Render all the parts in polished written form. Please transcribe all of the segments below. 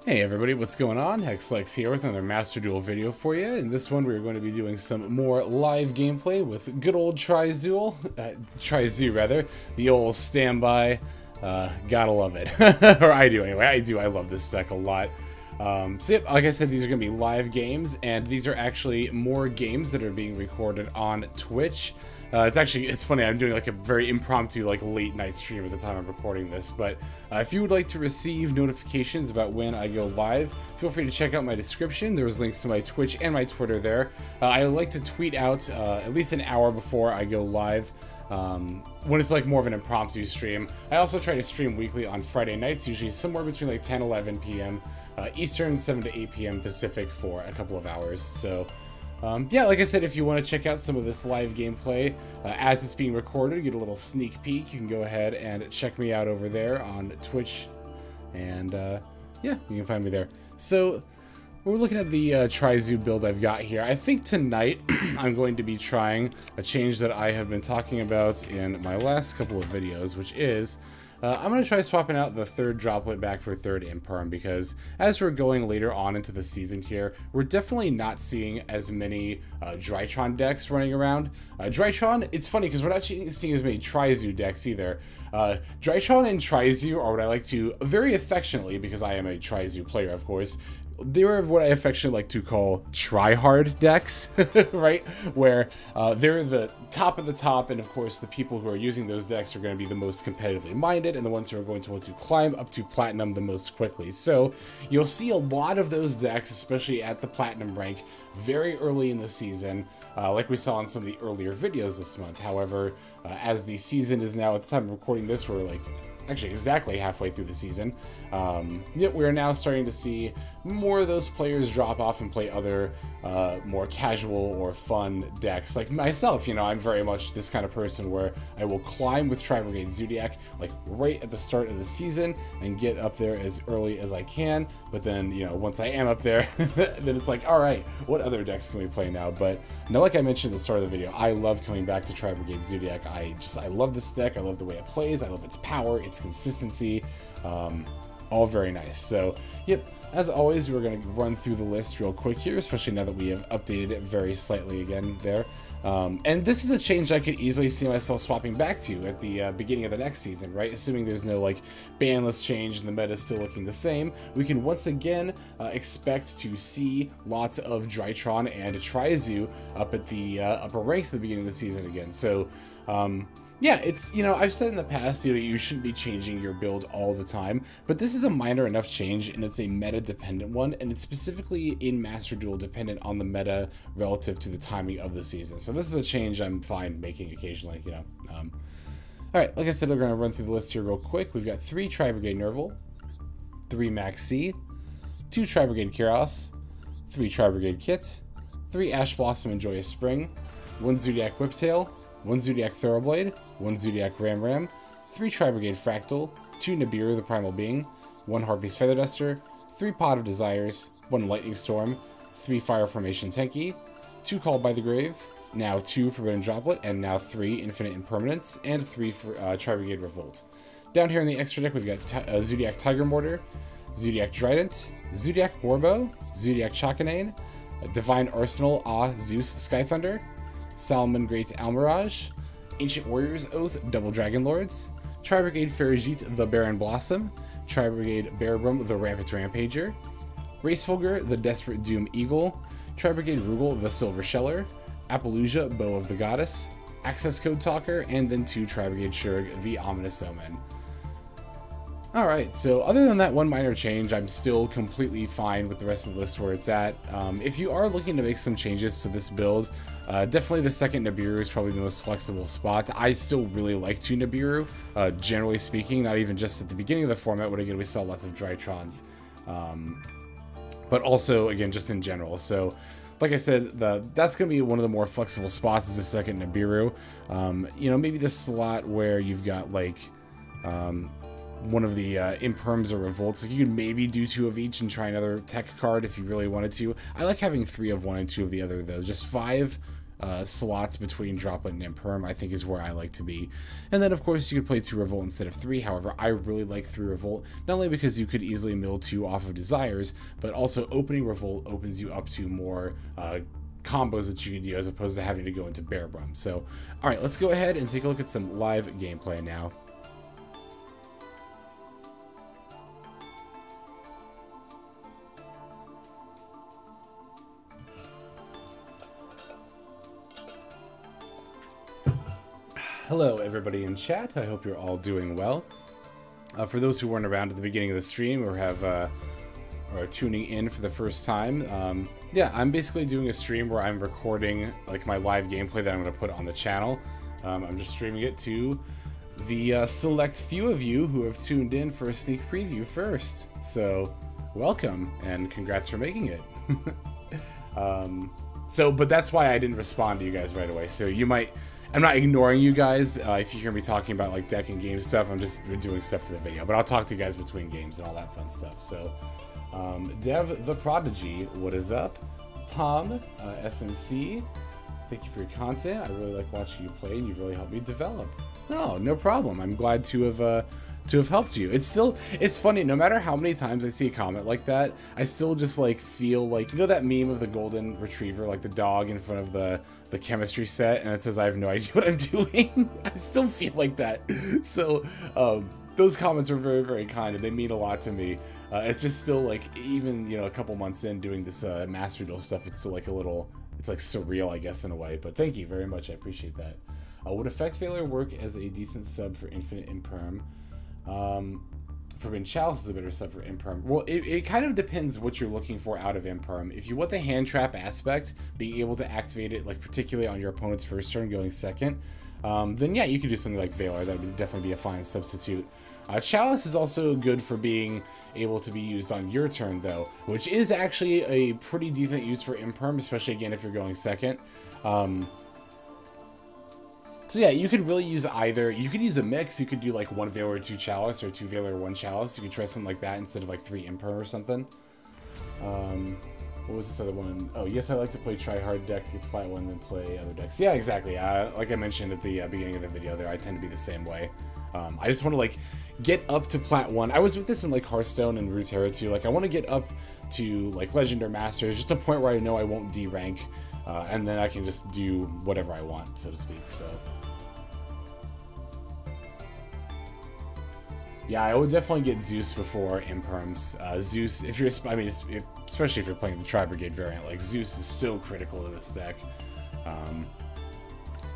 Hey everybody, what's going on? Hexlex here with another Master Duel video for you. In this one, we're going to be doing some more live gameplay with good old Tri-Zoo, the old standby. Gotta love it. Or I do anyway. I love this deck a lot. So yep, like I said, these are going to be live games, and these are actually more games that are being recorded on Twitch. It's funny, I'm doing like a very impromptu, like late night stream at the time I'm recording this, but if you would like to receive notifications about when I go live, feel free to check out my description. There's links to my Twitch and my Twitter there. I like to tweet out at least an hour before I go live, when it's like more of an impromptu stream. I also try to stream weekly on Friday nights, usually somewhere between like 10-11 p.m. Eastern, 7 to 8 p.m. Pacific for a couple of hours. So yeah, like I said, if you want to check out some of this live gameplay as it's being recorded, get a little sneak peek, you can go ahead and check me out over there on Twitch, and yeah, you can find me there. So we're looking at the Tri-Zoo build I've got here. I think tonight I'm going to be trying a change that I have been talking about in my last couple of videos, which is I'm going to try swapping out the third droplet back for third imperm, because as we're going later on into the season here, we're definitely not seeing as many Drytron decks running around. Drytron, it's funny because we're not seeing as many Tri-Zoo decks either. Drytron and Tri-Zoo are what I like to very affectionately, because I am a Tri-Zoo player of course, they're what I affectionately like to call try-hard decks, right? Where they're the top of the top, and of course the people who are using those decks are going to be the most competitively minded, and the ones who are going to want to climb up to Platinum the most quickly. So you'll see a lot of those decks, especially at the Platinum rank, very early in the season, like we saw in some of the earlier videos this month. However, as the season is now, at the time of recording this, we're like actually exactly halfway through the season, yet we're now starting to see more of those players drop off and play other more casual or fun decks. Like myself, you know, I'm very much this kind of person where I will climb with Tri-Brigade Zoodiac like right at the start of the season and get up there as early as I can, but then, you know, once I am up there, then it's like, alright, what other decks can we play now? But now, like I mentioned at the start of the video, I love coming back to Tri-Brigade Zoodiac. I love this deck, I love the way it plays, I love its power, its consistency, all very nice. So yep, as always, we're going to run through the list real quick here, especially now that we have updated it very slightly again there. And this is a change I could easily see myself swapping back to at the beginning of the next season, right? Assuming there's no like banless change and the meta is still looking the same, we can once again expect to see lots of Drytron and Tri-Zoo up at the upper ranks at the beginning of the season again. So yeah, it's, you know, I've said in the past, you know, you shouldn't be changing your build all the time, but this is a minor enough change, and it's a meta-dependent one, and it's specifically in Master Duel dependent on the meta relative to the timing of the season. So this is a change I'm fine making occasionally, you know. Alright, like I said, we're going to run through the list here real quick. We've got 3 Tri-Brigade Nervall, 3 Maxx, 2 Tri-Brigade Kerass, 3 Tri-Brigade Kitt, 3 Ash Blossom and Joyous Spring, 1 Zoodiac Whiptail, 1 Zoodiac Thoroughblade, 1 Zoodiac Ramram, 3 Tri-Brigade Fraktall, 2 Nibiru the Primal Being, 1 Harpie's Feather Duster, 3 Pot of Desires, 1 Lightning Storm, 3 Fire Formation Tenki, 2 Called by the Grave, now 2 Forbidden Droplet, and now 3 Infinite Impermanence, and 3 for Tri-Brigade Revolt. Down here in the extra deck, we've got Zoodiac Tigermoartar, Zoodiac Drident, Zoodiac Boarbow, Zoodiac Chakanine, Divine Arsenal AA-ZEUS Sky Thunder, Salamangreat Almiraj, Ancient Warrior's Oath Double Dragon Lords, Tri-Brigade Fraktall the Barren Blossom, Tri-Brigade Boarbow the Rampant Rampager, Racefulgur the Desperate Doom Eagle, Tri-Brigade Rugal the Silver Sheller, Appaloosa Bow of the Goddess, Access Code Talker, and then 2 Tri-Brigade Shurg the Ominous Omen. Alright, so other than that one minor change, I'm still completely fine with the rest of the list where it's at. If you are looking to make some changes to this build, definitely the second Nibiru is probably the most flexible spot. I still really like 2 Nibiru, generally speaking, not even just at the beginning of the format when again we saw lots of Drytrons, but also again just in general. So like I said, that's going to be one of the more flexible spots is the second Nibiru. You know, maybe the slot where you've got like one of the imperms or revolts, like you could maybe do 2 of each and try another tech card if you really wanted to. I like having 3 of one and 2 of the other though. Just 5 slots between Droplet and Imperm, I think is where I like to be. And then, of course, you could play 2 Revolt instead of 3. However, I really like 3 Revolt, not only because you could easily mill 2 off of Desires, but also opening Revolt opens you up to more combos that you can do as opposed to having to go into Bear Brum. So, alright, let's go ahead and take a look at some live gameplay now. Hello everybody in chat, I hope you're all doing well. For those who weren't around at the beginning of the stream or are tuning in for the first time, yeah, I'm basically doing a stream where I'm recording like my live gameplay that I'm going to put on the channel. I'm just streaming it to the select few of you who have tuned in for a sneak preview first. So, welcome and congrats for making it. But that's why I didn't respond to you guys right away. So you might... I'm not ignoring you guys. If you hear me talking about like deck and game stuff, I'm just doing stuff for the video. But I'll talk to you guys between games and all that fun stuff. So, Dev the Prodigy, what is up? Tom, SNC, thank you for your content. I really like watching you play, and you've really helped me develop. No problem. I'm glad to have helped you. It's funny, no matter how many times I see a comment like that, I still just like feel like, you know that meme of the golden retriever, like the dog in front of the chemistry set, and it says I have no idea what I'm doing? I still feel like that. So those comments are very, very kind, and they mean a lot to me. It's just still like, even, you know, a couple months in doing this Master Duel stuff, it's still like a little, it's like surreal, I guess, in a way. But thank you very much, I appreciate that. Would Effect Failure work as a decent sub for Infinite Imperm? Forbidden Chalice is a better sub for Imperm. Well, it kind of depends what you're looking for out of Imperm. If you want the hand trap aspect, being able to activate it, like particularly on your opponent's first turn going second, then yeah, you could do something like Valor. That would definitely be a fine substitute. Chalice is also good for being able to be used on your turn, though, which is actually a pretty decent use for Imperm, especially again if you're going second. So yeah, you could really use either. You could use a mix. You could do like 1 Valor, 2 Chalice, or 2 Valor, 1 Chalice. You could try something like that instead of like 3 Imperm or something. What was this other one? Oh, yes, I like to play try-hard deck, get to plat 1, then play other decks. Yeah, exactly. Like I mentioned at the beginning of the video there, I tend to be the same way. I just want to like get up to plat 1. I was with this in like Hearthstone and Runeterra too. Like I want to get up to like Legend or Masters, just a point where I know I won't D-rank, and then I can just do whatever I want, so to speak. So. Yeah, I would definitely get ZEUS before Imperms. ZEUS, if you're, I mean, especially if you're playing the Tri-Brigade variant, like ZEUS is so critical to this deck.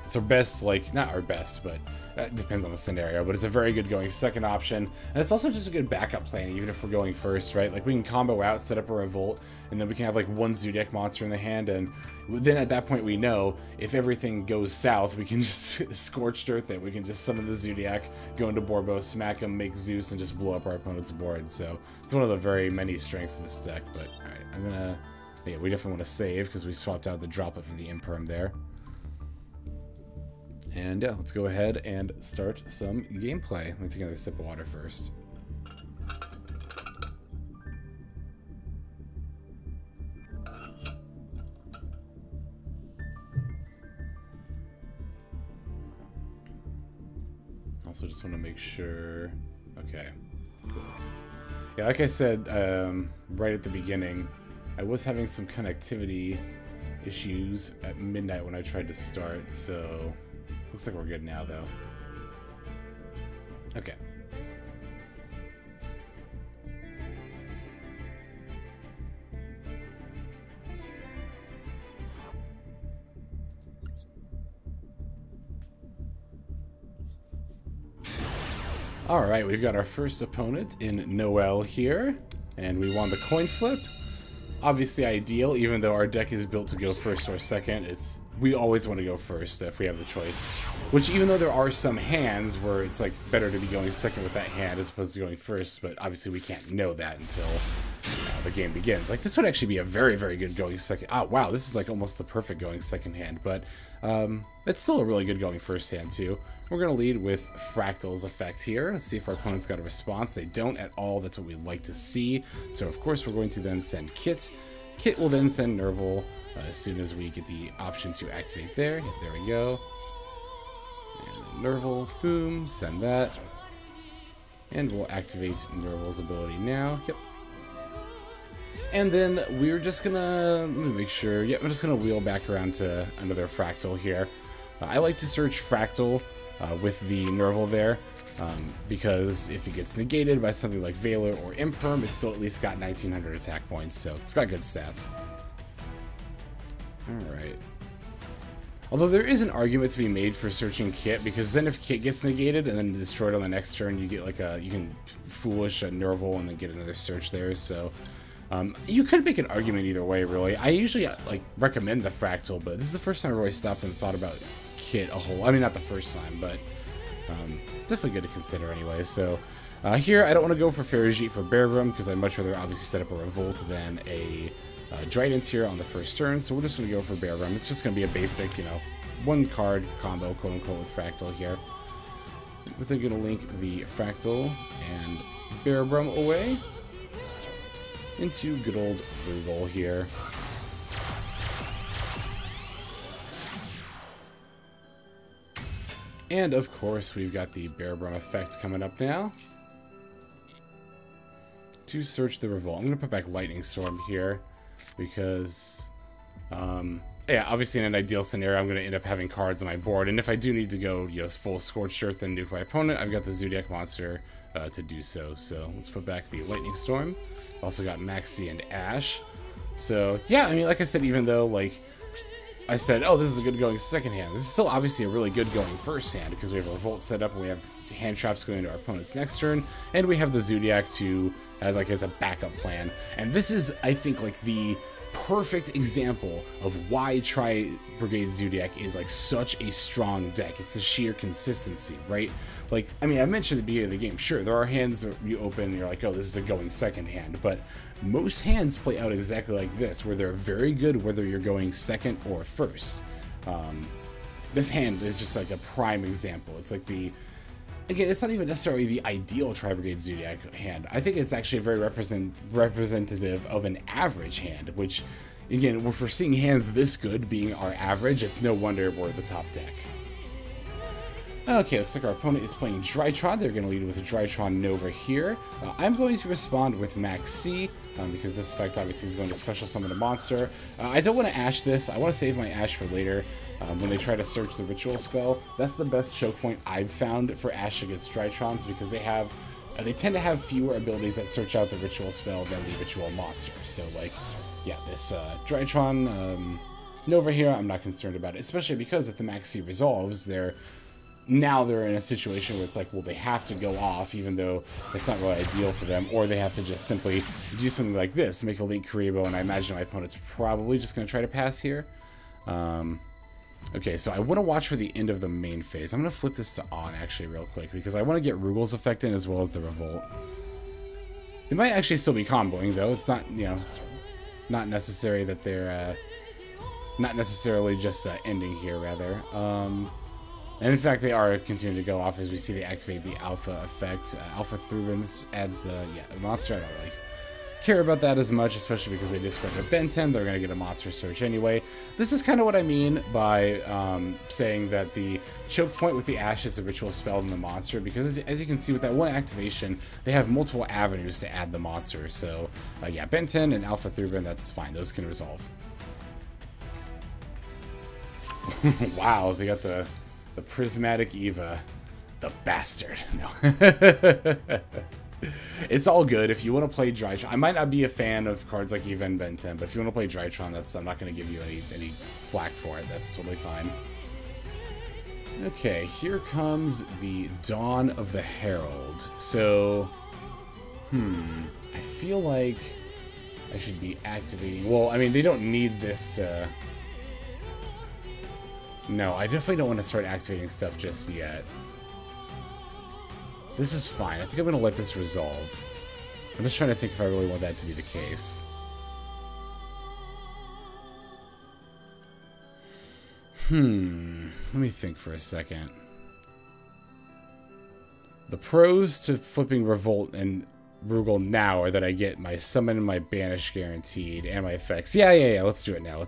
It's our best, like, not our best, but that depends on the scenario, but it's a very good going second option, and it's also just a good backup plan, even if we're going first, right? Like, we can combo out, set up a Revolt, and then we can have, like, 1 Zoodiac monster in the hand, and then at that point we know, if everything goes south, we can just Scorched Earth it. We can just summon the Zoodiac, go into Boarbow, smack him, make ZEUS, and just blow up our opponent's board. So, it's one of the very many strengths of this deck, but, alright, I'm gonna... Yeah, we definitely want to save, because we swapped out the Droplet for the Imperm there. And yeah, let's go ahead and start some gameplay. Let me take another sip of water first. Also just want to make sure... Okay, cool. Yeah, like I said right at the beginning, I was having some connectivity issues at midnight when I tried to start, so... Looks like we're good now, though. Okay. Alright, we've got our first opponent in Noel here, and we won the coin flip. Obviously ideal, even though our deck is built to go first or second, we always want to go first if we have the choice. Which, even though there are some hands where it's like better to be going second with that hand as opposed to going first, but obviously we can't know that until the game begins. Like, this would actually be a very, very good going second. Oh, wow, this is like almost the perfect going second hand, but it's still a really good going first hand too. We're going to lead with Fraktall's effect here. Let's see if our opponent's got a response. They don't at all. That's what we'd like to see. So, of course, we're going to then send Kitt Kitt will then send Nervall as soon as we get the option to activate there. Yep, there we go. And then Nervall, boom, send that. And we'll activate Nervall's ability now. Yep. And then we're just gonna, let me make sure, yep, I'm just gonna wheel back around to another Fraktall here. I like to search Fraktall with the Nervall there, because if it gets negated by something like Valor or Imperm, it's still at least got 1900 attack points, so it's got good stats. Alright. Although there is an argument to be made for searching Kitt, because then if Kitt gets negated and then destroyed on the next turn, you get like a, you can foolish a Nervall and then get another search there, so you could make an argument either way, really. I usually like recommend the Fraktall, but this is the first time I've really stopped and thought about Kitt a whole. I mean, not the first time, but definitely good to consider anyway. So here, I don't want to go for Farajit for Beargrim because I'd much rather obviously set up a Revolt than a Drident here on the first turn. So we're just going to go for Beargrim. It's just going to be a basic, you know, one card combo, quote unquote, with Fraktall here. We're then going to link the Fraktall and Beargrim away into good old Revolt here. And of course, we've got the Beargrim effect coming up now. To search the Revolt, I'm going to put back Lightning Storm here because, yeah, obviously in an ideal scenario, I'm going to end up having cards on my board. And if I do need to go, you know, full Scorched Earth and nuke my opponent, I've got the Zoodiac monster to do so. So let's put back the Lightning Storm. Also got Maxx and Ash. So yeah, I mean, like I said, even though like I said, oh, this is a good going second hand, this is still obviously a really good going first hand because we have a Revolt set up and we have hand traps going into our opponent's next turn, and we have the Zoodiac to as a backup plan. And this is, I think, like the perfect example of why Tri-Brigade Zoodiac is like such a strong deck. It's the sheer consistency, right? Like, I mean, I mentioned at the beginning of the game, sure, there are hands that you open and you're like, oh, this is a going second hand, but most hands play out exactly like this, where they're very good whether you're going second or first. This hand is just like a prime example. It's like the, again, it's not even necessarily the ideal Tri-Brigade Zoodiac hand. I think it's actually very representative of an average hand, which, again, if we're seeing hands this good being our average, it's no wonder we're the top deck. Okay, looks like our opponent is playing Drytron. They're going to lead with a Drytron Nova here. I'm going to respond with Maxx, because this effect obviously is going to special summon a monster. I don't want to Ash this. I want to save my Ash for later when they try to search the Ritual spell. That's the best choke point I've found for Ash against Drytrons, because they tend to have fewer abilities that search out the Ritual spell than the Ritual monster. So, like, yeah, this Drytron Nova here, I'm not concerned about it, especially because if the Maxx resolves, now they're in a situation where it's like, well, they have to go off, even though it's not really ideal for them, or they have to just simply do something like this, make a Link Karibo, and I imagine my opponent's probably just going to try to pass here. Okay, so I want to watch for the end of the main phase. I'm going to flip this to on, actually, real quick, because I want to get Rugal's effect in as well as the Revolt. They might actually still be comboing, though. It's not, you know, not necessary that they're, not necessarily just ending here, rather. And in fact, they are continuing to go off as we see they activate the Alpha effect. Alpha Thurins adds the monster. I don't really care about that as much, especially because they discard their Ben 10. They're going to get a monster search anyway. This is kind of what I mean by saying that the choke point with the Ash is a ritual spell than the monster, because as you can see with that one activation, they have multiple avenues to add the monster. So yeah, Ben 10 and Alpha Thurin, that's fine. Those can resolve. Wow, they got the Prismatic Eva, the bastard. No. It's all good. If you want to play Drytron, I might not be a fan of cards like Eva and Ben 10, but if you want to play Drytron, I'm not going to give you any flack for it. That's totally fine. Okay, here comes the Dawn of the Herald. So, I feel like I should be activating. Well, I mean, they don't need this. No, I definitely don't want to start activating stuff just yet. This is fine. I think I'm going to let this resolve. I'm just trying to think if I really want that to be the case. Let me think for a second. The pros to flipping Revolt and Rugal now, or that I get my summon and my banish guaranteed and my effects. Yeah. Let's do it now.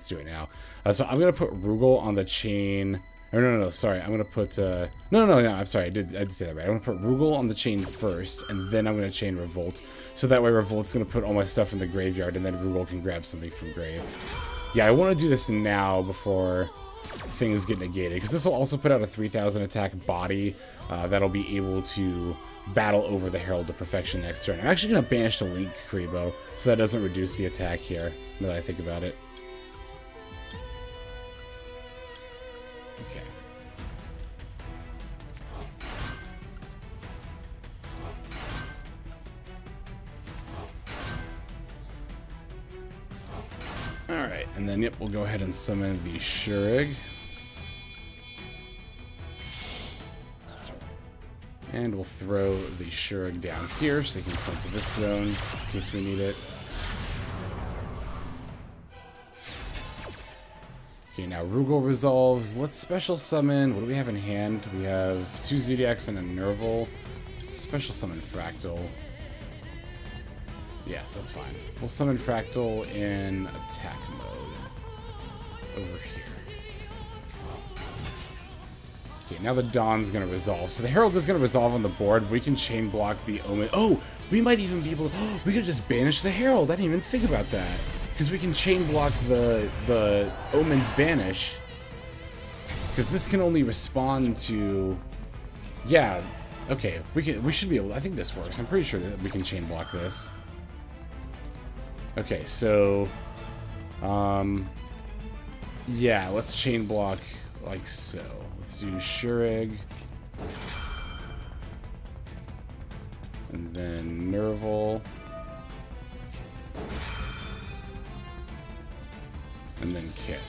So I'm gonna put Rugal on the chain. Or no, sorry. I'm gonna put no. I'm sorry. I did say that right. I'm gonna put Rugal on the chain first, and then I'm gonna chain Revolt. So that way Revolt's gonna put all my stuff in the graveyard, and then Rugal can grab something from grave. Yeah, I want to do this now before things get negated, because this will also put out a 3,000 attack body that'll be able to battle over the Herald to perfection next turn. I'm actually going to banish the Link Kribo, so that doesn't reduce the attack here, now that I think about it. Okay. Alright, and then, yep, we'll go ahead and summon the Shurig. And we'll throw the Shurig down here so they can come to this zone in case we need it. Okay, now Rugal resolves. Let's special summon. What do we have in hand? We have 2 Zoodiacs and a Nervall. Let's special summon Fraktall. Yeah, that's fine. We'll summon Fraktall in attack mode over here. Okay, now the Dawn's gonna resolve. So the Herald is gonna resolve on the board. We can chain block the Omen. Oh, we might even be able to... Oh, we could just banish the Herald. I didn't even think about that. Because we can chain block the Omen's banish. Because this can only respond to... Yeah, okay. We should be able... I think this works. I'm pretty sure that we can chain block this. Okay, so... yeah, let's chain block like so. Let's do Shurig. And then Nervall. And then Kitt.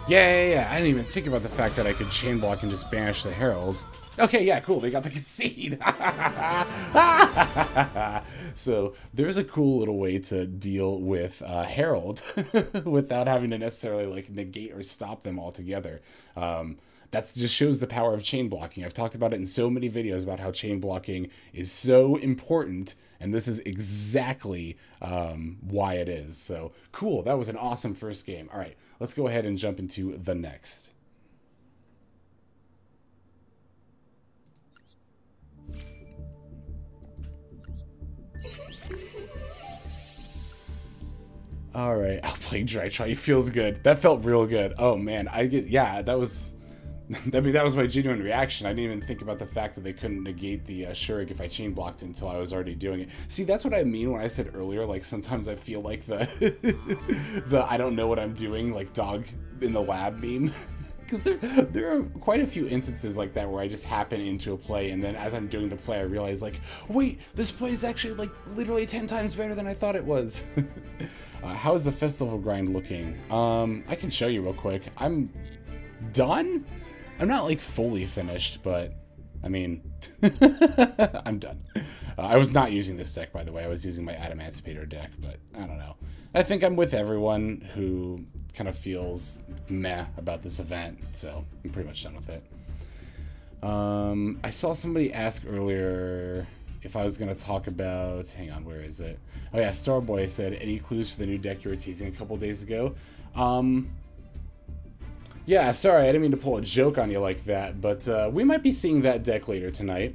Yeah. I didn't even think about the fact that I could chain block and just banish the Herald. Okay, yeah, cool. They got the concede. So there's a cool little way to deal with Herald without having to necessarily like negate or stop them altogether. That just shows the power of chain blocking. I've talked about it in so many videos about how chain blocking is so important, and this is exactly why it is. So cool. That was an awesome first game. All right, let's go ahead and jump into the next. All right, I'll play Dry Try. It feels good. That felt real good. Oh man, yeah, that was. I mean, that was my genuine reaction. I didn't even think about the fact that they couldn't negate the Shurig if I chain blocked it until I was already doing it. See, that's what I mean when I said earlier, like, sometimes I feel like the I don't know what I'm doing, like, dog in the lab meme. Because there are quite a few instances like that where I just happen into a play, and then as I'm doing the play, I realize, like, wait, this play is actually, like, literally 10 times better than I thought it was. How is the festival grind looking? I can show you real quick. I'm done? I'm not, like, fully finished, but, I mean, I'm done. I was not using this deck, by the way. I was using my Adamancipator deck, but I don't know. I think I'm with everyone who kind of feels meh about this event, so I'm pretty much done with it. I saw somebody ask earlier if I was going to talk about... Hang on, where is it? Oh, yeah, Starboy said, any clues for the new deck you were teasing a couple days ago? Yeah, sorry, I didn't mean to pull a joke on you like that, but we might be seeing that deck later tonight,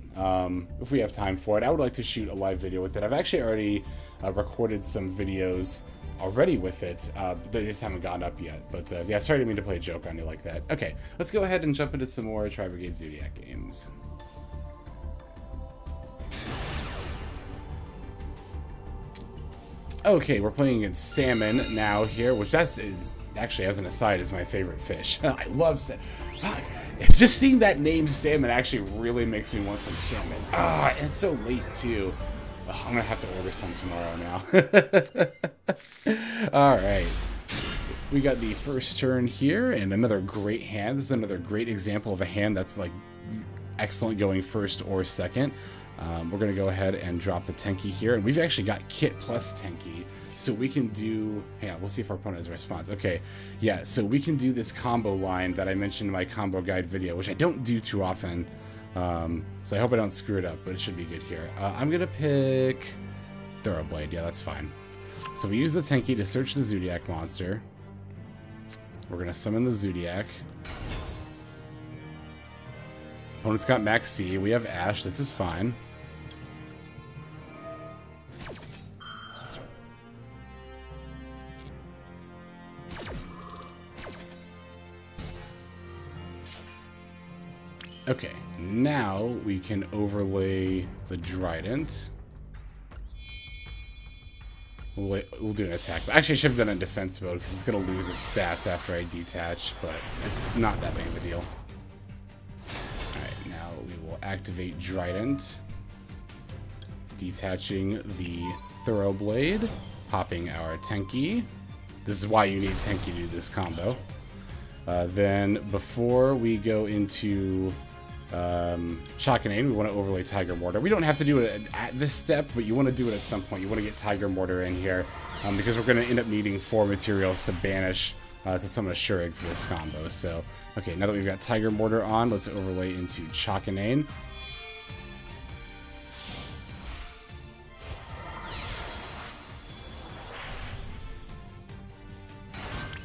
if we have time for it. I would like to shoot a live video with it. I've actually already recorded some videos already with it. They just haven't gone up yet, but yeah, sorry, I didn't mean to play a joke on you like that. Okay, let's go ahead and jump into some more Tri-Brigade Zoodiac games. Okay, we're playing against Salmon now here, which is actually, as an aside, is my favorite fish. I love salmon. Fuck. Just seeing that name Salmon actually really makes me want some salmon. Ah, and it's so late too. Ugh, I'm gonna have to order some tomorrow now. Alright. We got the first turn here, and another great hand. This is another great example of a hand that's like excellent going first or second. We're going to go ahead and drop the Tenki here. And we've actually got Kitt plus Tenki. So we can do... Hang on, we'll see if our opponent has a response. Okay, yeah, so we can do this combo line that I mentioned in my combo guide video, which I don't do too often. So I hope I don't screw it up, but it should be good here. I'm going to pick Thoroughblade, yeah, that's fine. So we use the Tenki to search the Zoodiac monster. We're going to summon the Zoodiac. Opponent's got Maxx C. We have Ash. This is fine. Okay, now we can overlay the Drident. We'll do an attack. Actually, I should have done it in defense mode because it's going to lose its stats after I detach, but it's not that big of a deal. Alright, now we will activate Drident. Detaching the Thoroughblade. Popping our Tenki. This is why you need Tenki to do this combo. Then, before we go into Chakanine, we want to overlay Tigermoartar. We don't have to do it at this step, but you want to do it at some point. You want to get Tigermoartar in here, because we're going to end up needing 4 materials to banish to summon a Shurig for this combo. So, okay, now that we've got Tigermoartar on, let's overlay into Chakanine.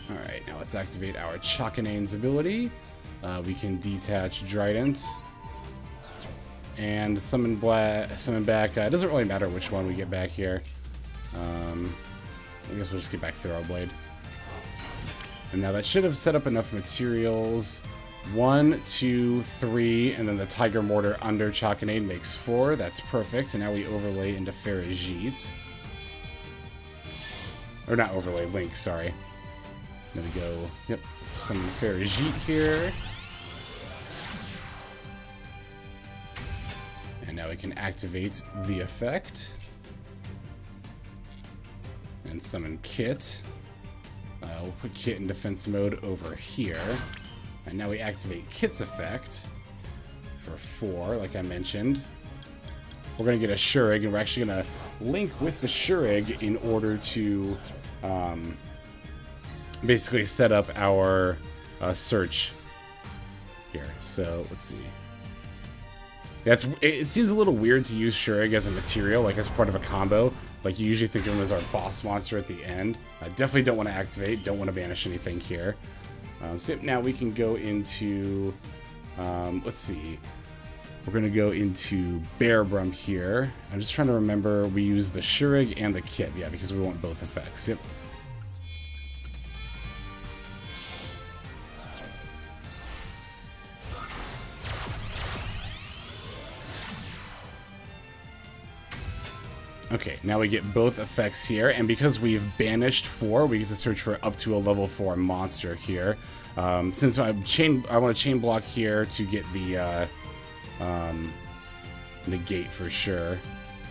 Alright, now let's activate our Chakanine's ability. We can detach Drident and summon back. It doesn't really matter which one we get back here. I guess we'll just get back Thoroughblade. And now that should have set up enough materials. 1, 2, 3, and then the Tigermoartar under Chakanine makes 4. That's perfect. And now we overlay into Farajit. Or not overlay, Link, sorry. There we go. Yep, summon Farajit here. And now we can activate the effect. And summon Kitt. We'll put Kitt in defense mode over here. And now we activate Kitt's effect for 4, like I mentioned. We're going to get a Shurig, and we're actually going to link with the Shurig in order to basically set up our search here. So, let's see. It seems a little weird to use Shurig as a material, like as part of a combo. Like, you usually think of him as our boss monster at the end. I definitely don't want to activate, don't want to banish anything here. So now we can go into, let's see. We're going to go into Boarbow here. I'm just trying to remember, we use the Shurig and the Kitt, yeah, because we want both effects, yep. Okay, now we get both effects here, and because we've banished 4, we get to search for up to a level 4 monster here. Since I want to chain block here to get the negate for sure.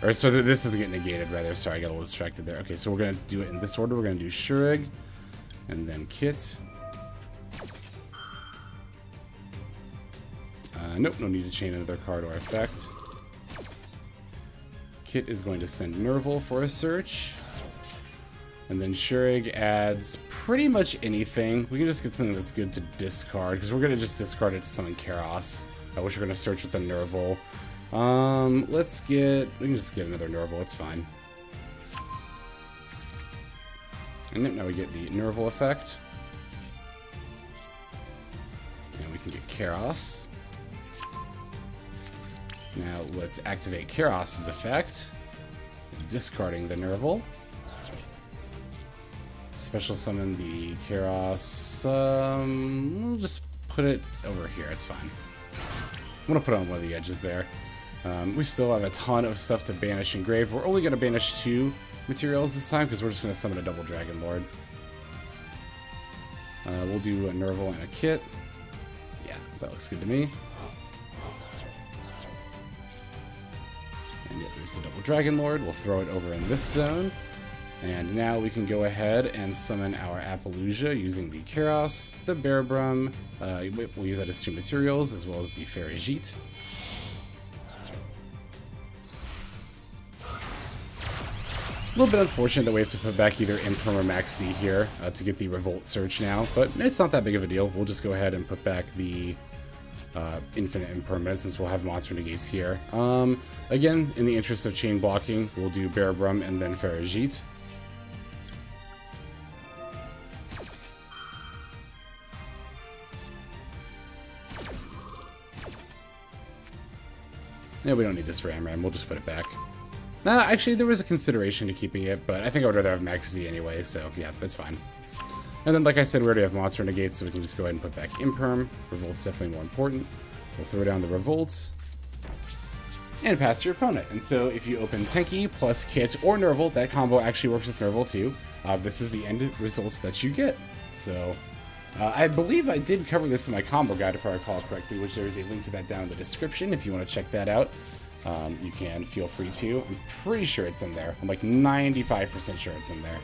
Or so that this doesn't get negated, rather. Sorry, I got a little distracted there. Okay, so we're going to do it in this order. We're going to do Shurig, and then Kitt. Nope, no need to chain another card or effect. Kitt is going to send Nervall for a search. And then Shurig adds pretty much anything. We can just get something that's good to discard, because we're going to just discard it to summon Kerass, which we're going to search with the Nervall. We can just get another Nervall, it's fine. And then now we get the Nervall effect. And we can get Kerass. Now let's activate Kerass's effect, discarding the Nervall. Special summon the Kerass. We'll just put it over here. It's fine. I'm gonna put it on one of the edges there. We still have a ton of stuff to banish and grave. We're only gonna banish 2 materials this time because we're just gonna summon a double Dragon Lord. We'll do a Nervall and a Kitt. Yeah, that looks good to me. And yeah, there's a double Dragon Lord. We'll throw it over in this zone. And now we can go ahead and summon our Appaloosa using the Kerass, the Boarbow. We'll use that as 2 materials, as well as the Farajit. A little bit unfortunate that we have to put back either Imperm or Maxx here to get the Revolt search now, but it's not that big of a deal. We'll just go ahead and put back the Infinite Impermanence, since we'll have monster negates here. Again, in the interest of chain blocking, we'll do Boarbow and then Farajit. Yeah, we don't need this Ramram, we'll just put it back. Actually, there was a consideration to keeping it, but I think I would rather have Maxx Z anyway, so yeah, that's fine. And then, like I said, we already have monster negates, so we can just go ahead and put back Imperm. Revolt's definitely more important. We'll throw down the Revolt and pass to your opponent. And so if you open Tenki plus Kitt or Nervall, that combo actually works with Nervall too. This is the end result that you get. So I believe I did cover this in my combo guide, if I recall correctly, which there is a link to that down in the description if you want to check that out. You can feel free to. I'm pretty sure it's in there. I'm like 95% sure it's in there.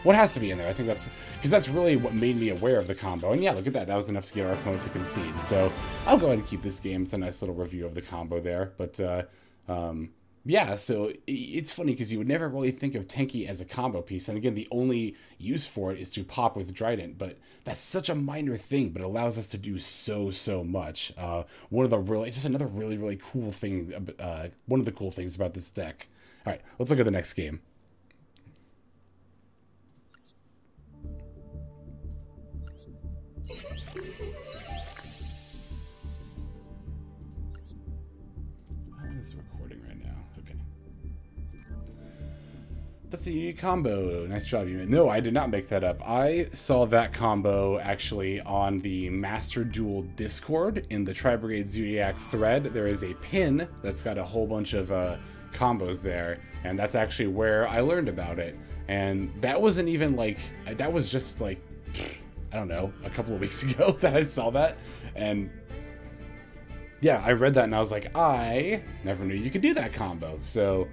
What has to be in there? I think that's because that's really what made me aware of the combo. And yeah, look at that. That was enough to get our opponent to concede. So I'll go ahead and keep this game. It's a nice little review of the combo there. But yeah, so it's funny because you would never really think of Tenki as a combo piece. And again, the only use for it is to pop with Drident. But that's such a minor thing, but it allows us to do so much. One of the really, just another really cool thing. One of the cool things about this deck. All right, let's look at the next game. That's a unique combo. Nice job, you made. No, I did not make that up. I saw that combo actually on the Master Duel Discord in the Tri-Brigade Zoodiac thread. There is a pin that's got a whole bunch of combos there, and that's actually where I learned about it. And that wasn't even like, that was just like, I don't know, a couple of weeks ago that I saw that. And yeah, I read that and I was like, I never knew you could do that combo. So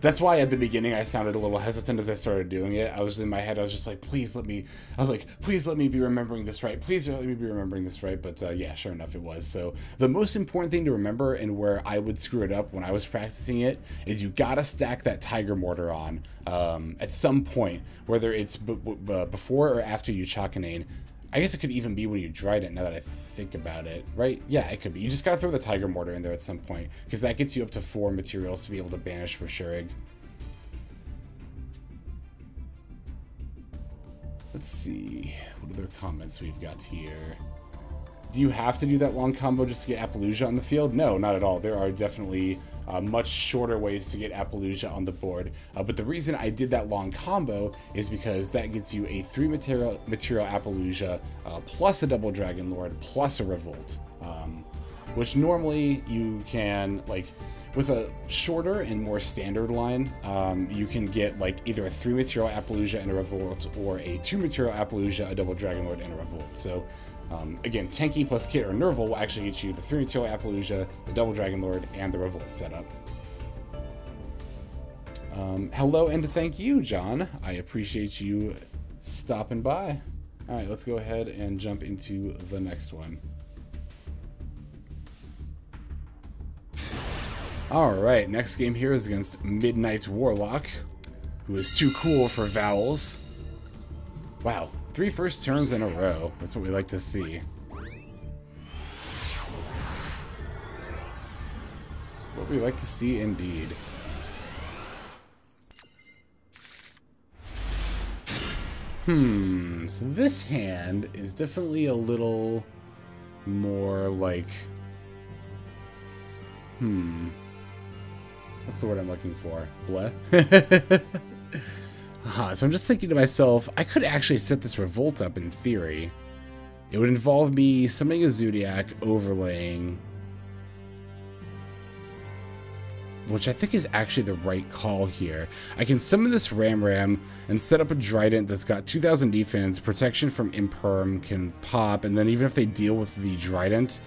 that's why at the beginning I sounded a little hesitant as I started doing it. I was in my head, I was just like, please let me be remembering this right. Please let me be remembering this right. But yeah, sure enough, it was. So the most important thing to remember, and where I would screw it up when I was practicing it, is you gotta stack that Tigermoartar on at some point, whether it's before or after you Chakanine. I guess it could even be when you Drident, now that I think about it, right? Yeah, it could be. You just gotta throw the Tigermoartar in there at some point, because that gets you up to 4 materials to be able to banish for Shurig. Let's see, what other comments we've got here. Do you have to do that long combo just to get Appaloosa on the field? No, not at all. There are definitely much shorter ways to get Appaloosa on the board. But the reason I did that long combo is because that gets you a 3 material Appaloosa plus a double Dragon Lord plus a Revolt. Which normally you can, like, with a shorter and more standard line, you can get like either a 3 material Appaloosa and a Revolt, or a 2 material Appaloosa, a double Dragon Lord, and a Revolt. So again, Tenki plus Kitt or Nervall will actually get you the 3 material Appaloosa, the double Dragon Lord, and the Revolt setup. Hello and thank you, John. I appreciate you stopping by. All right, let's go ahead and jump into the next one. Alright, next game here is against Midnight Warlock, who is too cool for vowels. Wow, 3 first turns in a row. That's what we like to see. What we like to see indeed. So this hand is definitely a little more like... That's the word I'm looking for. Bleh. So I'm just thinking to myself, I could actually set this Revolt up in theory. It would involve me summoning a Zoodiac, overlaying, which I think is actually the right call here. I can summon this Ramram and set up a Drident that's got 2000 defense, protection from Imperm can pop, and then even if they deal with the Drident,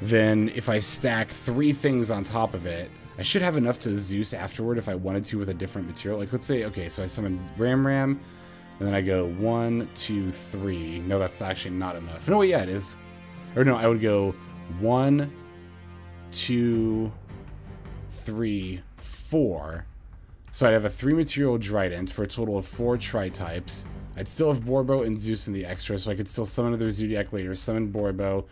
then if I stack 3 things on top of it, I should have enough to Zeus afterward if I wanted to with a different material. Like, let's say, okay, so I summon Ramram, and then I go 1, 2, 3. No, that's actually not enough. No, yeah, it is. Or no, I would go 1, 2, 3, 4. So I'd have a 3 material Drident for a total of 4 tri-types. I'd still have Boarbow and Zeus in the extra, so I could still summon another Zoodiac later, summon Boarbow,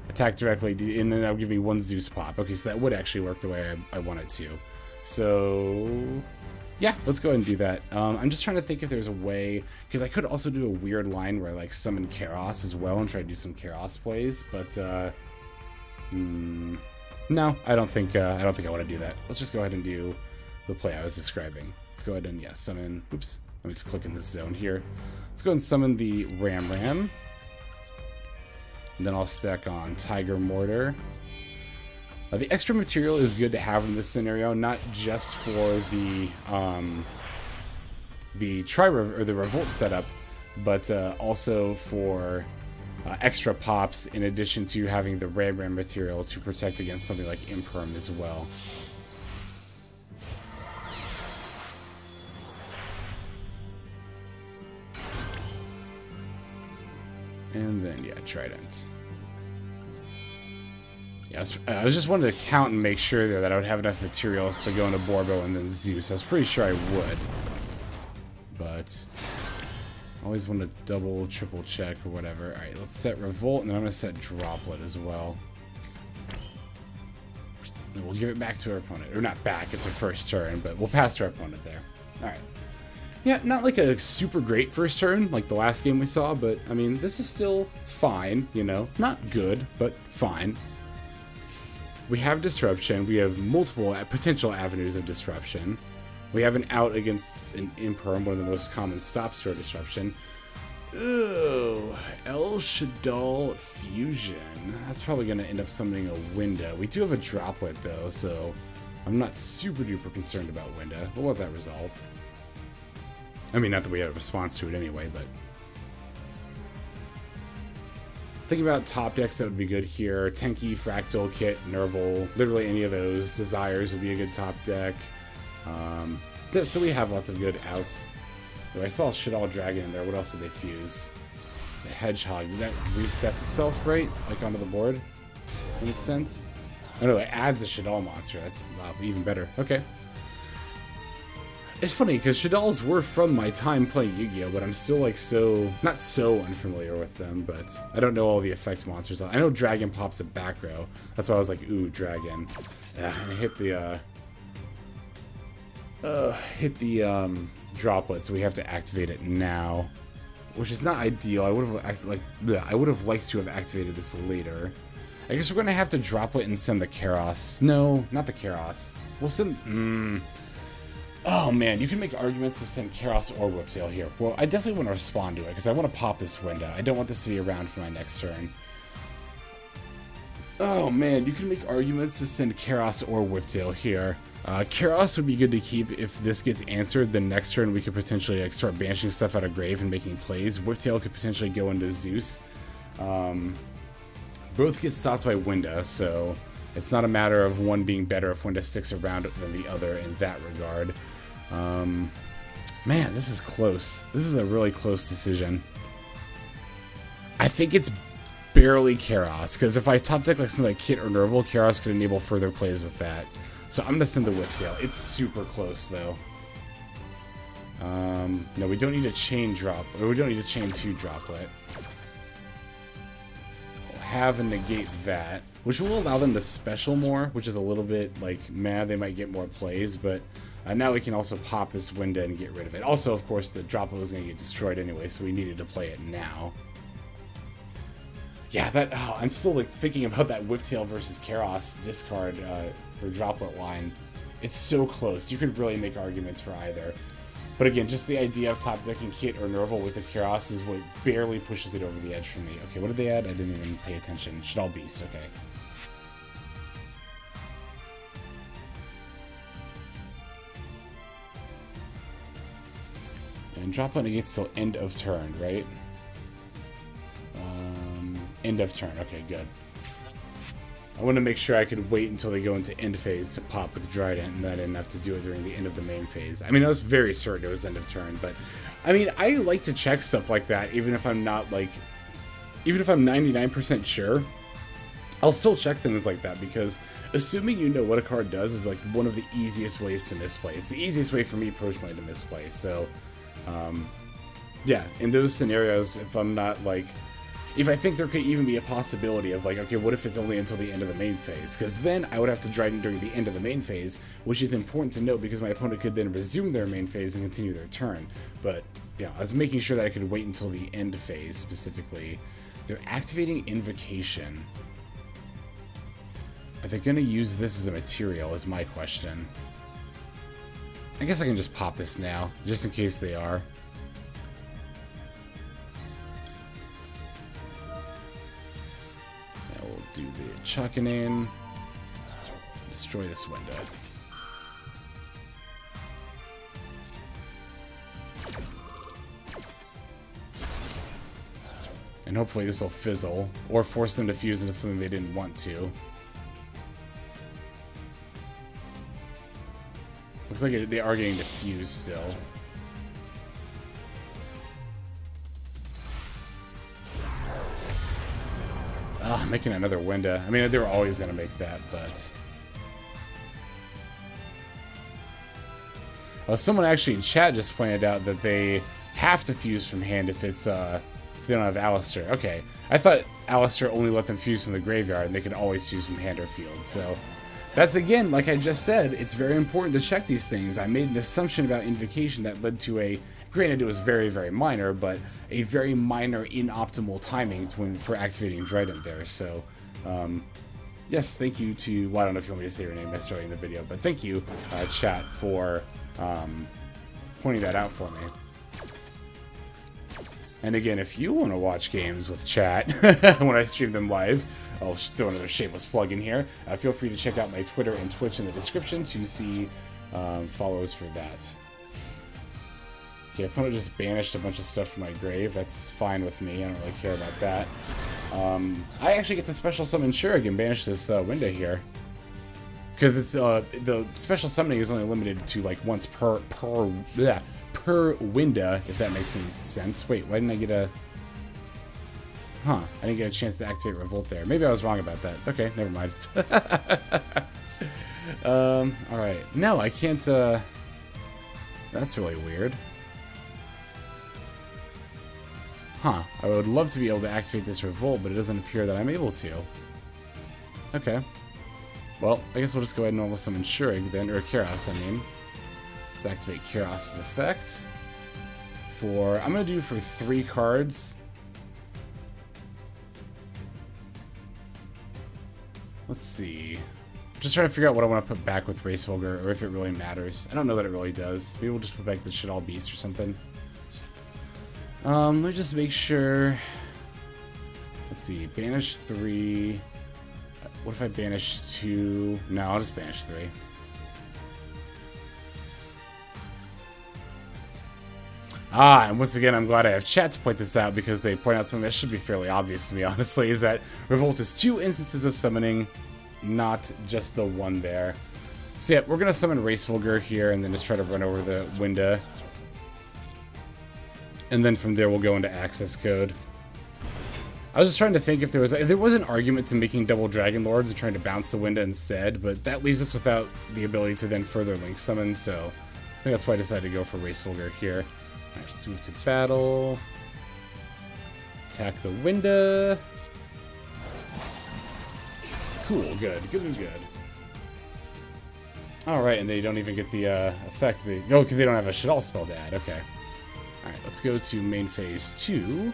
attack directly, and then that would give me one Zeus pop. Okay, so that would actually work the way I want it to. So, yeah, let's go ahead and do that. I'm just trying to think if there's a way, because I could also do a weird line where I like summon Kerass as well and try to do some Kerass plays, but no, I don't think I want to do that. Let's just go ahead and do the play I was describing. Let's go ahead and summon. Oops, let me just click in this zone here. Let's go ahead and summon the Ramram, and then I'll stack on Tigermoartar. The extra material is good to have in this scenario, not just for the Revolt setup, but also for extra pops, in addition to having the Ramram material to protect against something like Imperm as well. And then, yeah, Trident. Yeah, I was just wanted to count and make sure there that I would have enough materials to go into Boarbow and then Zeus. I was pretty sure I would. But I always want to double, triple check or whatever. Alright, let's set Revolt, and then I'm going to set Droplet as well. And we'll give it back to our opponent. Or not back, it's our first turn, but we'll pass to our opponent there. Alright. Yeah, not like a super great first turn like the last game we saw, but I mean, this is still fine, you know? Not good, but fine. We have Disruption. We have multiple potential avenues of Disruption. We have an out against an Imperm, one of the most common stops to our Disruption. Ooh, El Shaddoll Fusion. That's probably going to end up summoning a Winda. We do have a Droplet, though, so I'm not super duper concerned about Winda. We'll let that resolve. I mean, not that we had a response to it anyway, but thinking about top decks that would be good here. Tenki, Fraktall, Kitt, Nervall. Literally any of those. Desires would be a good top deck. So we have lots of good outs. Oh, I saw Shaddoll Dragon in there. What else did they fuse? The Hedgehog. Did that resets itself, right? Like onto the board? In its sense? Oh no, it adds a Shaddoll monster. That's even better. Okay. It's funny, because Shaddolls were from my time playing Yu-Gi-Oh!, but I'm still, like, not so unfamiliar with them, but I don't know all the effect monsters. I know Dragon pops at back row. That's why I was like, ooh, Dragon. I hit the Droplet, so we have to activate it now, which is not ideal. I would have liked to have activated this later. I guess we're going to have to Droplet and send the Kerass. No, not the Kerass. We'll send... Oh man, you can make arguments to send Kerass or Whiptail here. Well, I definitely want to respond to it, because I want to pop this window. I don't want this to be around for my next turn. Oh man, you can make arguments to send Kerass or Whiptail here. Kerass would be good to keep if this gets answered. Then next turn we could potentially like start banishing stuff out of grave and making plays. Whiptail could potentially go into Zeus. Both get stopped by Winda, so it's not a matter of one being better if Winda sticks around than the other in that regard. Man, this is close. This is a really close decision. I think it's barely Kerass, because if I top deck like something like Kitt or Nervall, Kerass could enable further plays with that. So I'm going to send the Whiptail. It's super close, though. No, we don't need a chain drop, or we don't need a chain 2 Droplet. We'll have and negate that, which will allow them to special more, which is a little bit like, meh, they might get more plays, but now we can also pop this window and get rid of it. Also, of course, the Droplet was going to get destroyed anyway, so we needed to play it now. Yeah, I'm still like thinking about that Whiptail versus Kerass discard for Droplet line. It's so close. You could really make arguments for either. But again, just the idea of top decking Kitt or Nervall with the Kerass is what barely pushes it over the edge for me. Okay, what did they add? I didn't even pay attention. Shaddoll Beast, okay. And Droplet negates till end of turn, right? End of turn. Okay, good. I want to make sure I could wait until they go into end phase to pop with Drident, and then I didn't have to do it during the end of the main phase. I mean, I was very certain it was end of turn, but I mean, I like to check stuff like that, even if I'm not like, even if I'm 99% sure, I'll still check things like that, because assuming you know what a card does is like one of the easiest ways to misplay. It's the easiest way for me personally to misplay, so Yeah, in those scenarios, if I'm not, like... If I think there could even be a possibility of, like, okay, what if it's only until the end of the main phase? Because then I would have to Drident during the end of the main phase, which is important to note because my opponent could then resume their main phase and continue their turn. But, you know, I was making sure that I could wait until the end phase, specifically. They're activating Invocation. Are they going to use this as a material, is my question. I guess I can just pop this now, just in case they are. Do the Chakanine. Destroy this window. And hopefully this will fizzle, or force them to fuse into something they didn't want to. Looks like they are getting diffused still. Oh, making another window. I mean, they were always going to make that, but... Well, someone actually in chat just pointed out that they have to fuse from hand if it's, if they don't have Alistair. Okay. I thought Alistair only let them fuse from the graveyard, and they can always fuse from hand or field, so... That's, again, like I just said, it's very important to check these things. I made an assumption about Invocation that led to a... Granted, it was very, very minor, but a very minor inoptimal timing for activating Drident there. So, yes, thank you to... Well, I don't know if you want me to say your name necessarily in the video, but thank you, chat, for pointing that out for me. And again, if you want to watch games with chat when I stream them live, I'll throw another shameless plug in here. Feel free to check out my Twitter and Twitch in the description to see follows for that. Okay, opponent just banished a bunch of stuff from my grave. That's fine with me. I don't really care about that. I actually get to special summon Shurg and banish this window here. Because it's the special summoning is only limited to like once per window, if that makes any sense. Wait, why didn't I get a... Huh, I didn't get a chance to activate Revolt there. Maybe I was wrong about that. Okay, never mind. Alright. No, I can't, That's really weird. Huh, I would love to be able to activate this Revolt, but it doesn't appear that I'm able to. Okay. Well, I guess we'll just go ahead and normal summon Shurg then, or Kerass, I mean. Let's activate Kerass's effect. I'm gonna do for 3 cards. Let's see. I'm just trying to figure out what I want to put back with Race Vulgar, or if it really matters. I don't know that it really does. Maybe we'll just put back the Shit-All Beast or something. Let me just make sure. Let's see. Banish 3. What if I banish 2? No, I'll just banish 3. Ah, and once again, I'm glad I have chat to point this out because they point out something that should be fairly obvious to me, honestly, is that Revolt is 2 instances of summoning, not just the one there. So yeah, we're going to summon Race Vulgar here and then just try to run over the window. And then from there, we'll go into access code. I was just trying to think if there was an argument to making double Dragon Lords and trying to bounce the window instead, but that leaves us without the ability to then further link summon, so I think that's why I decided to go for Race Vulgar here. Alright, let's move to battle. Attack the window. Cool, good. Alright, and they don't even get the effect. Oh, because they don't have a Shit-All spell to add. Okay. Alright, let's go to main phase 2.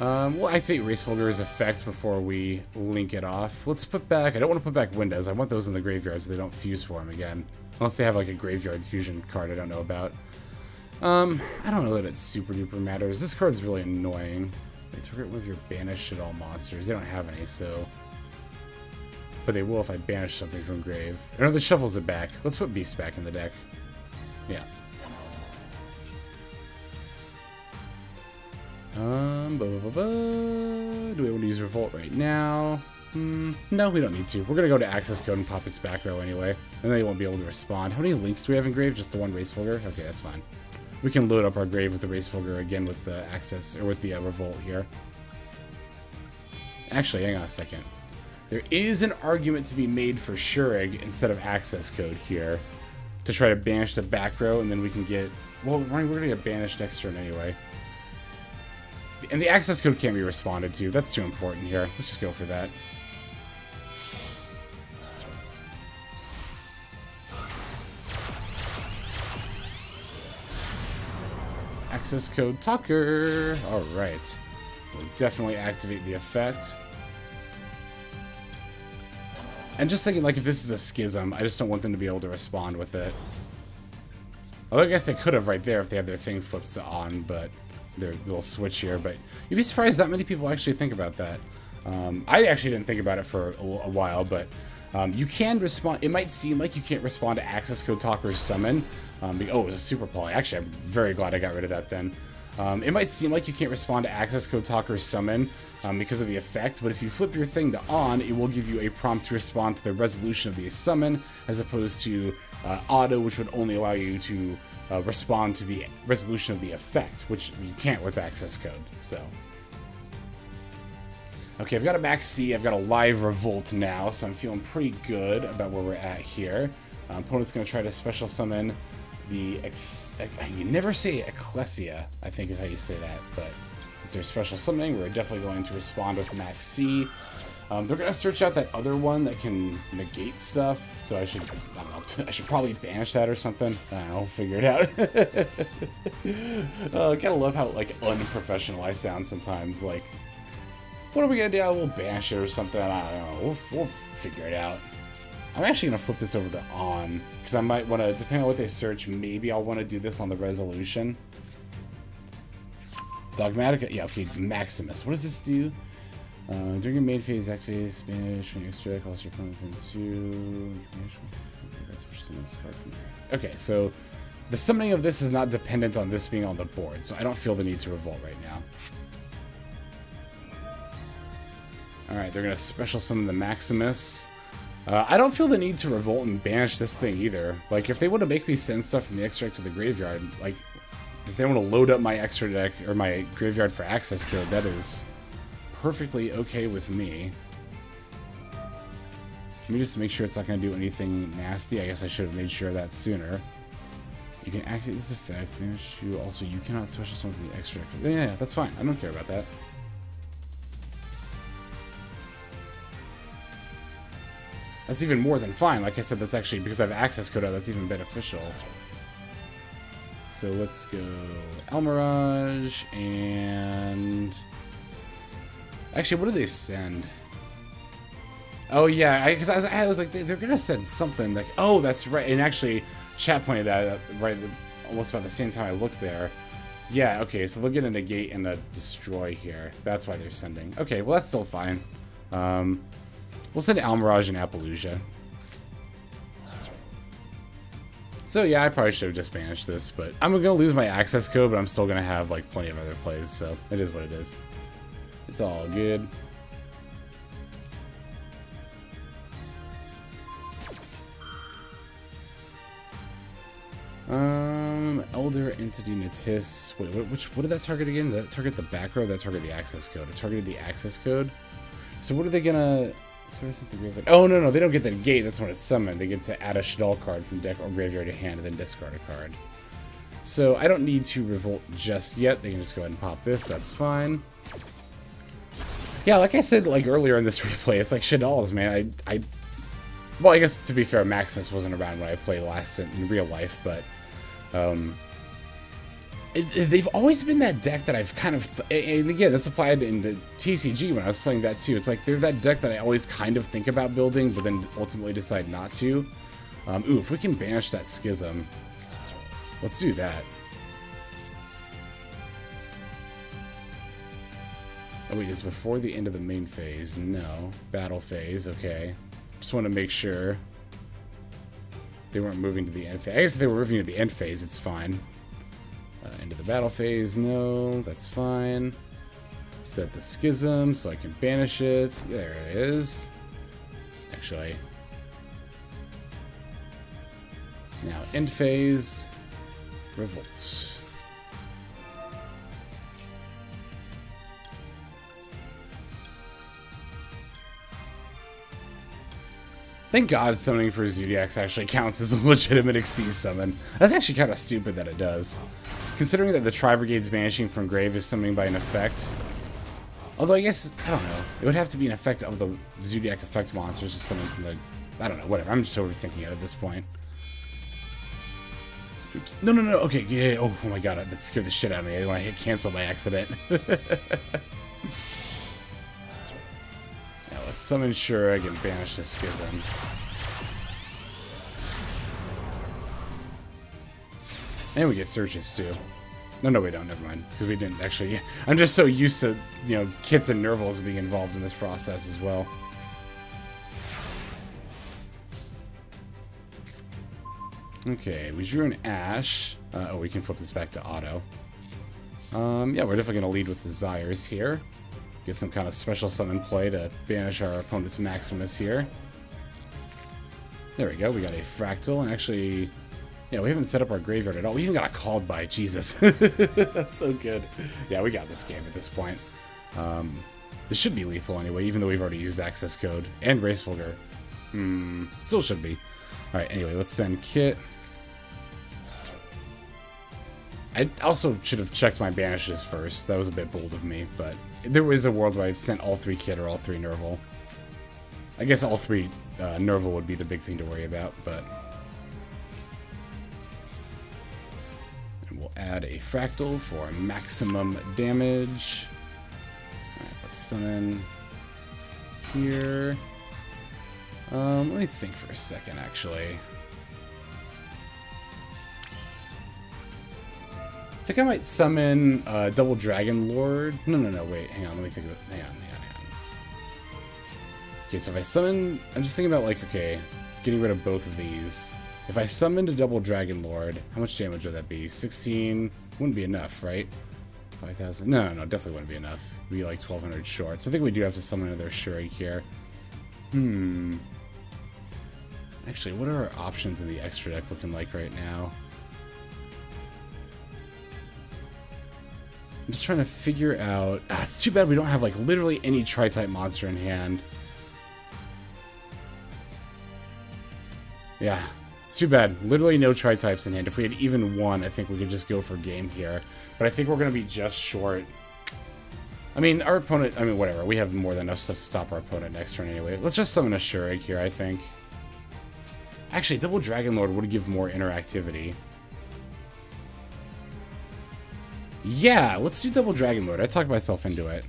We'll activate Race Vulgar's effect before we link it off. Let's put back... I don't want to put back windows. I want those in the graveyard so they don't fuse for them again. Unless they have like a graveyard fusion card I don't know about. I don't know that it super duper matters. This card's really annoying. They target one of your banished Shit-All monsters. They don't have any, so... But they will if I banish something from grave. Or no, the shuffles it back. Let's put Beast back in the deck. Yeah. Do we want to use Revolt right now? No, we don't need to. We're going to go to access code and pop this back row anyway. And they won't be able to respond. How many links do we have in grave? Just the one Race Vulgar? Okay, that's fine. We can load up our grave with the Race Vulgar again with the access, or with the Revolt here. Actually, hang on a second. There is an argument to be made for Shurg instead of access code here. To try to banish the back row, and then we can get... Well, we're going to get banished next turn anyway. And the access code can't be responded to. That's too important here. Let's just go for that. Access code Tucker. Alright. We'll definitely activate the effect. And just thinking, like, if this is a schism, I just don't want them to be able to respond with it. Although I guess they could have right there if they had their thing flipped on, but their little switch here. But you'd be surprised that many people actually think about that. I actually didn't think about it for a while, but you can respond. It might seem like you can't respond to access code Talker's summon. Oh, it was a super poly. Actually, I'm very glad I got rid of that then. It might seem like you can't respond to access code Talker's summon because of the effect, but if you flip your thing to on, it will give you a prompt to respond to the resolution of the summon, as opposed to auto, which would only allow you to respond to the resolution of the effect, which you can't with access code. So, okay, I've got a Maxx C, I've got a live Revolt now, so I'm feeling pretty good about where we're at here. Opponent's going to try to special summon the you never say Ecclesia, I think is how you say that, but since they're special summoning, we're definitely going to respond with Maxx C. They're going to search out that other one that can negate stuff, so I don't know, I should probably banish that or something. I don't know, figure it out. I kind of love how, like, unprofessional I sound sometimes. Like, what are we going to do? We'll banish it or something. I don't know. We'll figure it out. I'm actually going to flip this over to on, because I might want to, depending on what they search, maybe I'll want to do this on the resolution. Dogmatic, yeah, okay, Maximus. What does this do? During your main phase, activate Spanish, when you extract all your opponents into... Okay, so the summoning of this is not dependent on this being on the board, so I don't feel the need to revolt right now. Alright, they're going to special summon the Maximus. I don't feel the need to revolt and banish this thing either. Like, if they want to make me send stuff from the extra deck to the graveyard, like, if they want to load up my extra deck or my graveyard for access code, that is perfectly okay with me. Let me just make sure it's not going to do anything nasty. I guess I should have made sure of that sooner. You can activate this effect. Banish you. Also, you cannot special summon from the extra deck. Yeah, that's fine. I don't care about that. That's even more than fine. Like I said, that's actually, because I have access code out, that's even beneficial. So let's go Almiraj and... Actually, what do they send? Oh yeah, because I was like, they're gonna send something like, oh, that's right. And actually, chat pointed that out right almost about the same time I looked there. Yeah, okay, so they'll get a negate and a destroy here. That's why they're sending. Okay, well that's still fine. We'll send Almiraj and Appaloosa. So yeah, I probably should have just banished this, but I'm gonna lose my access code, but I'm still gonna have like plenty of other plays, so it is what it is. It's all good. Elder Entity Natis. Wait, what did that target again? Did that target the back row? That target the access code. It targeted the access code. So what are they gonna? Oh no, they don't get the negate. That's when it's summoned. They get to add a Shaddoll card from deck or graveyard to hand and then discard a card. So I don't need to revolt just yet. They can just go ahead and pop this. That's fine. Yeah, like I said like earlier in this replay, it's like Shaddolls, man. Well, I guess to be fair, Maximus wasn't around when I played last in real life, but they've always been that deck that I've kind of, and again, this applied in the TCG when I was playing that too. It's like they're that deck that I always kind of think about building, but then ultimately decide not to. Ooh, if we can banish that Schism, let's do that. Oh wait, is before the end of the main phase? No. Battle phase, okay. Just want to make sure they weren't moving to the end phase. I guess if they were moving to the end phase, it's fine. Into the battle phase, no, that's fine. Set the Schism so I can banish it. There it is. Actually. Now, end phase, Revolt. Thank God summoning for Zoodiacs actually counts as a legitimate Xyz summon. That's actually kind of stupid that it does. Considering that the Tri-Brigade's banishing from grave is summoning by an effect. Although I guess, I don't know. It would have to be an effect of the Zoodiac effect monsters just summoned from the... I don't know, whatever. I'm just overthinking it at this point. Oops. No, no, no. Okay, yeah. Oh my god, that scared the shit out of me. I didn't want to hit cancel by accident. Now let's summon Shurag and banish the Schism. And we get Searches too. No, we don't. Never mind. Because we didn't actually... I'm just so used to, you know, Kitts and Nervalls being involved in this process as well. Okay, we drew an Ash. Oh, we can flip this back to auto. Yeah, we're definitely going to lead with Desires here. Get some kind of special summon play to banish our opponent's Maximus here. There we go. We got a Fraktall, and actually... Yeah, we haven't set up our graveyard at all. We even got a Called By. Jesus. That's so good. Yeah, we got this game at this point. This should be lethal anyway, even though we've already used access code. And Gracefulger. Still should be. Alright, anyway, let's send Kitt. I also should have checked my banishes first. That was a bit bold of me, but there is a world where I've sent all 3 Kitt or all 3 Nervall. I guess all 3 Nervall would be the big thing to worry about, but... We'll add a Fraktall for maximum damage. Alright, let's summon here. Let me think for a second, actually. I think I might summon Double Dragon Lord. No, wait, hang on, let me think of it. Hang on. Okay, so if I summon... I'm just thinking about, like, okay, getting rid of both of these. If I summoned a Double Dragon Lord, how much damage would that be? 16? Wouldn't be enough, right? 5,000? No, definitely wouldn't be enough. It'd be like 1,200 short. So I think we do have to summon another Shurag here. Actually, what are our options in the extra deck looking like right now? I'm just trying to figure out... it's too bad we don't have, like, literally any Tri-type monster in hand. Yeah. It's too bad. Literally no Tri-types in hand. If we had even one, I think we could just go for game here. But I think we're going to be just short. I mean, our opponent... I mean, whatever. We have more than enough stuff to stop our opponent next turn anyway. Let's just summon a Shurag here, I think. Actually, Double Dragon Lord would give more interactivity. Yeah, let's do Double Dragon Lord. I talked myself into it.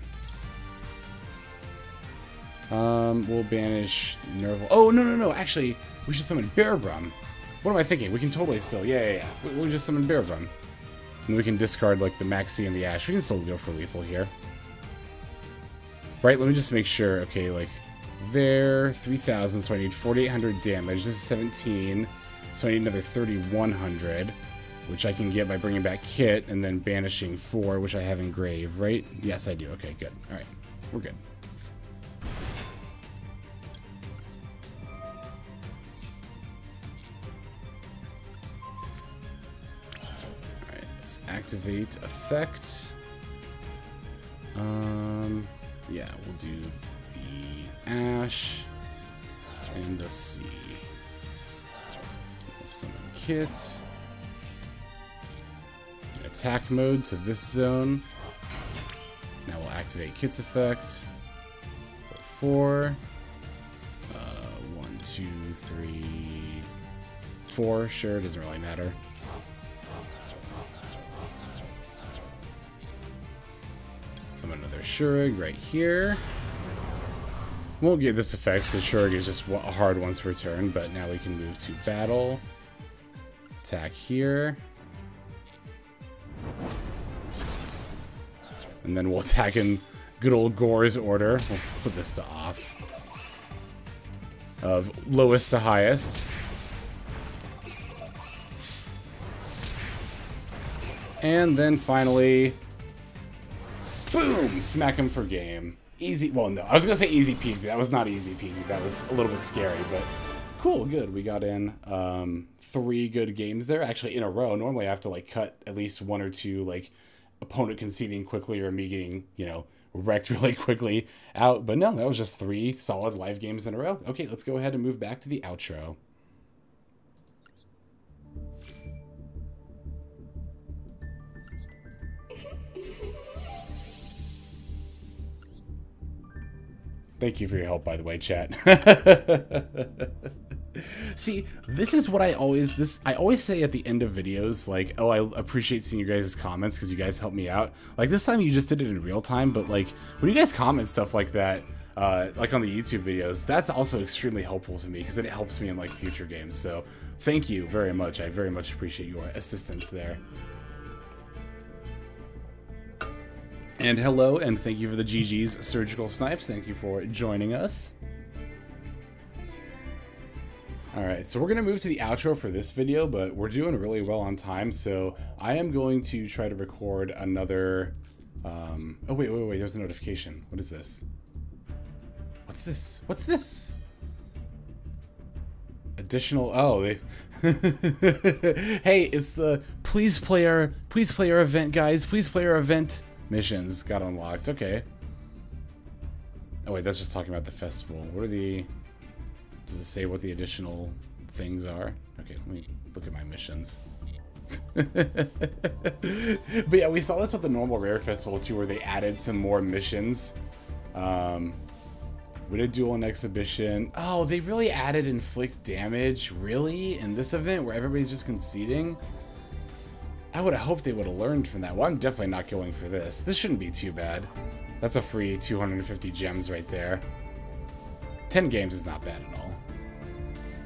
We'll banish Nervall. Oh, no. Actually, we should summon Bearbrum. What am I thinking? We can totally still... Yeah. We'll just summon Bearbrum. And we can discard, like, the Maxi and the Ash. We can still go for lethal here. Right, let me just make sure. Okay, like, there, 3,000, so I need 4,800 damage. This is 17, so I need another 3,100, which I can get by bringing back Kitt and then banishing 4, which I have in grave, right? Yes, I do. Okay, good. Alright, we're good. Activate effect. Yeah, we'll do the Ash and the C. We'll summon Kitt. Attack mode to this zone. Now we'll activate Kitt's effect. For 4. 1, 2, 3, 4. Sure, doesn't really matter. Summon another Shurag right here. Won't get this effect because Shurag is just hard once per turn, but now we can move to battle. Attack here. And then we'll attack in good old Gore's order. We'll put this to off. Of lowest to highest. And then finally... Boom! Smack him for game. Easy. Well, no. I was going to say easy peasy. That was not easy peasy. That was a little bit scary, but cool. Good. We got in 3 good games there. Actually, in a row. Normally, I have to, like, cut at least 1 or 2, like, opponent conceding quickly or me getting, you know, wrecked really quickly out. But no, that was just 3 solid live games in a row. Okay, let's go ahead and move back to the outro. Thank you for your help, by the way, chat. See, this is what I always say at the end of videos, like, oh, I appreciate seeing you guys' comments because you guys help me out. Like, this time you just did it in real time, but, like, when you guys comment stuff like that, like on the YouTube videos, that's also extremely helpful to me because it helps me in, like, future games. So, thank you very much. I very much appreciate your assistance there. And hello, and thank you for the GG's Surgical Snipes. Thank you for joining us. Alright, so we're going to move to the outro for this video, but we're doing really well on time, so I am going to try to record another... oh, wait, there's a notification. What is this? What's this? What's this? Additional... Oh, they... Hey, it's the please player event, guys. Please player event missions got unlocked. Okay. Oh, wait, that's just talking about the festival. What are the... Does it say what the additional things are? Okay, let me look at my missions. But yeah, we saw this with the normal Rare Festival too, where they added some more missions. We did Duel and Exhibition. Oh, they really added Inflict Damage? Really? In this event where everybody's just conceding? I would have hoped they would have learned from that. Well, I'm definitely not going for this. This shouldn't be too bad. That's a free 250 gems right there. 10 games is not bad at all.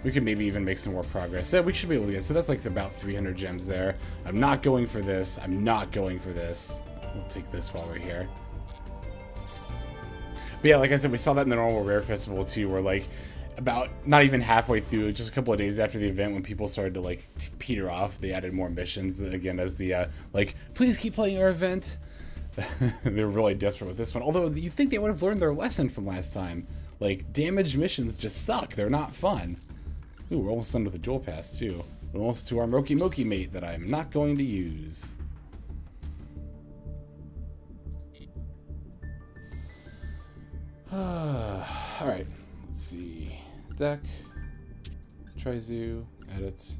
We could maybe even make some more progress. Yeah, we should be able to get... So that's like about 300 gems there. I'm not going for this. I'm not going for this. We'll take this while we're here. But yeah, like I said, we saw that in the normal Rare Festival too, where like about not even halfway through, just a couple of days after the event, when people started to like peter off, they added more missions again as the like, please keep playing our event. They were really desperate with this one. Although you think they would have learned their lesson from last time. Like, damage missions just suck. They're not fun. Ooh, we're almost done with the dual pass too. We're almost to our Moki Moki mate that I'm not going to use. Alright, let's see. Deck. Tri-Zoo. Edit.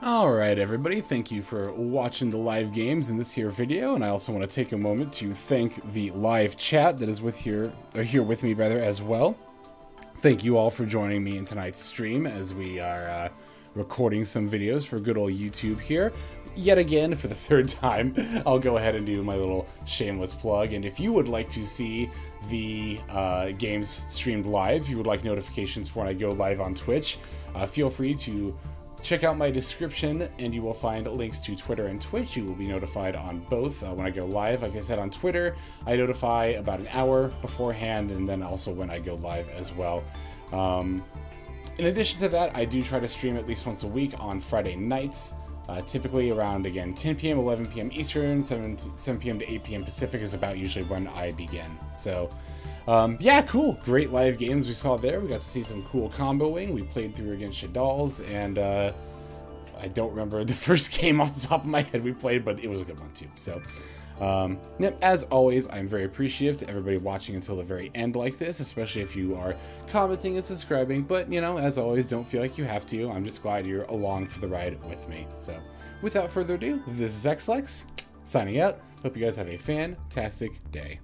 Alright everybody, thank you for watching the live games in this here video, and I also want to take a moment to thank the live chat that is here with me rather as well. Thank you all for joining me in tonight's stream as we are recording some videos for good old YouTube here. Yet again, for the third time, I'll go ahead and do my little shameless plug. And if you would like to see the games streamed live, if you would like notifications for when I go live on Twitch, feel free to check out my description and you will find links to Twitter and Twitch. You will be notified on both when I go live. Like I said, on Twitter, I notify about an hour beforehand and then also when I go live as well. In addition to that, I do try to stream at least once a week on Friday nights. Typically around, again, 10 p.m., 11 p.m. Eastern, 7 p.m. to 8 p.m. Pacific is about usually when I begin. So, yeah, cool. Great live games we saw there. We got to see some cool comboing. We played through against Shaddolls, and I don't remember the first game off the top of my head we played, but it was a good one too. So, yep, as always, I'm very appreciative to everybody watching until the very end like this, especially if you are commenting and subscribing. But, you know, as always, don't feel like you have to. I'm just glad you're along for the ride with me. So, without further ado, this is XLex, signing out. Hope you guys have a fantastic day.